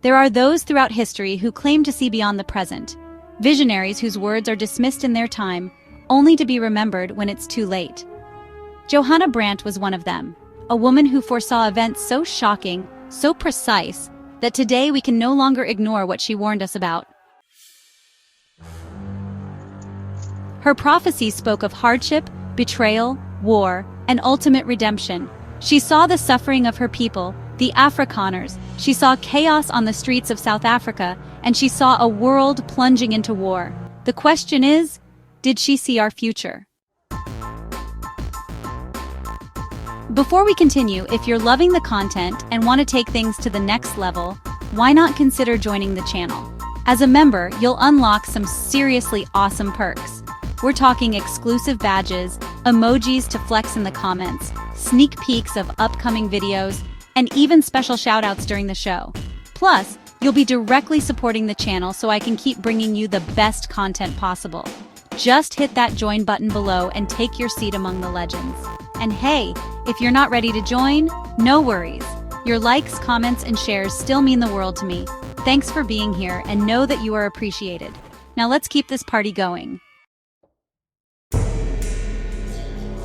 There are those throughout history who claim to see beyond the present, visionaries whose words are dismissed in their time, only to be remembered when it's too late. Johanna Brandt was one of them, a woman who foresaw events so shocking, so precise, that today we can no longer ignore what she warned us about. Her prophecies spoke of hardship, betrayal, war, and ultimate redemption. She saw the suffering of her people, the Afrikaners. She saw chaos on the streets of South Africa, and she saw a world plunging into war. The question is, did she see our future? Before we continue, if you're loving the content and want to take things to the next level, why not consider joining the channel? As a member, you'll unlock some seriously awesome perks. We're talking exclusive badges, emojis to flex in the comments, sneak peeks of upcoming videos, and even special shoutouts during the show. Plus, you'll be directly supporting the channel so I can keep bringing you the best content possible. Just hit that join button below and take your seat among the legends. And hey, if you're not ready to join, no worries. Your likes, comments, and shares still mean the world to me. Thanks for being here and know that you are appreciated. Now let's keep this party going.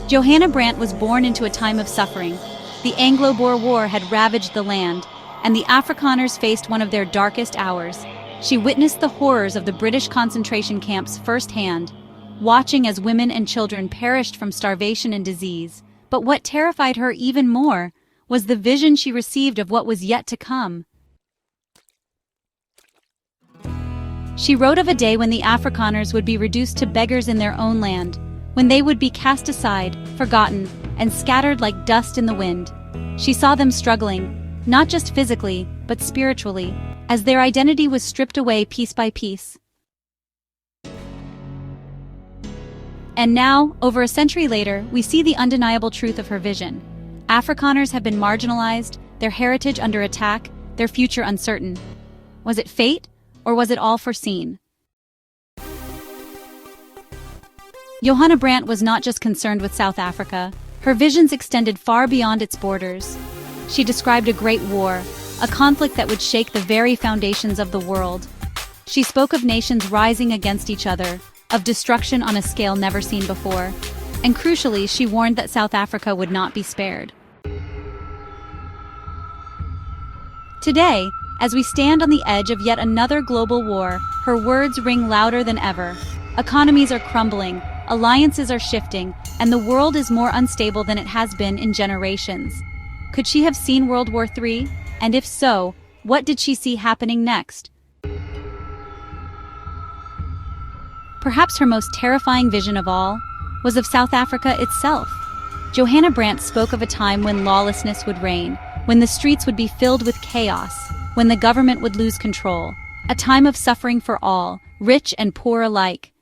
Johanna Brandt was born into a time of suffering. The Anglo-Boer War had ravaged the land, and the Afrikaners faced one of their darkest hours. She witnessed the horrors of the British concentration camps firsthand, watching as women and children perished from starvation and disease. But what terrified her even more was the vision she received of what was yet to come. She wrote of a day when the Afrikaners would be reduced to beggars in their own land, when they would be cast aside, forgotten, and scattered like dust in the wind. She saw them struggling, not just physically, but spiritually, as their identity was stripped away piece by piece. And now, over a century later, we see the undeniable truth of her vision. Afrikaners have been marginalized, their heritage under attack, their future uncertain. Was it fate, or was it all foreseen? Johanna Brandt was not just concerned with South Africa. Her visions extended far beyond its borders. She described a great war, a conflict that would shake the very foundations of the world. She spoke of nations rising against each other, of destruction on a scale never seen before, and crucially, she warned that South Africa would not be spared. Today, as we stand on the edge of yet another global war, her words ring louder than ever. Economies are crumbling, alliances are shifting, and the world is more unstable than it has been in generations. Could she have seen World War III? And if so, what did she see happening next? Perhaps her most terrifying vision of all was of South Africa itself. Johanna Brandt spoke of a time when lawlessness would reign, when the streets would be filled with chaos, when the government would lose control, a time of suffering for all, rich and poor alike.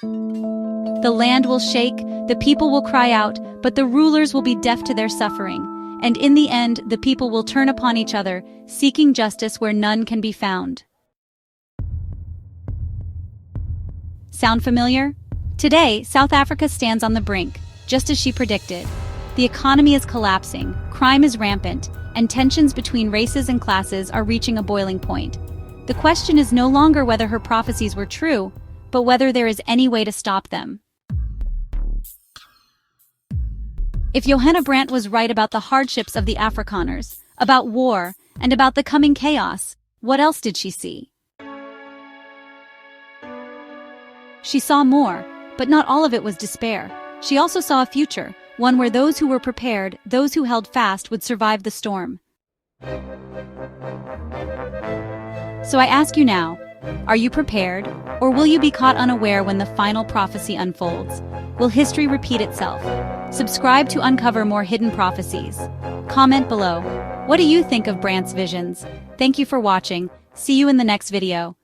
The land will shake, the people will cry out, but the rulers will be deaf to their suffering, and in the end, the people will turn upon each other, seeking justice where none can be found. Sound familiar? Today, South Africa stands on the brink, just as she predicted. The economy is collapsing, crime is rampant, and tensions between races and classes are reaching a boiling point. The question is no longer whether her prophecies were true, but whether there is any way to stop them. If Johanna Brandt was right about the hardships of the Afrikaners, about war, and about the coming chaos, what else did she see? She saw more, but not all of it was despair. She also saw a future, one where those who were prepared, those who held fast, would survive the storm. So I ask you now, are you prepared, or will you be caught unaware when the final prophecy unfolds? Will history repeat itself? Subscribe to uncover more hidden prophecies. Comment below. What do you think of Brandt's visions? Thank you for watching. See you in the next video.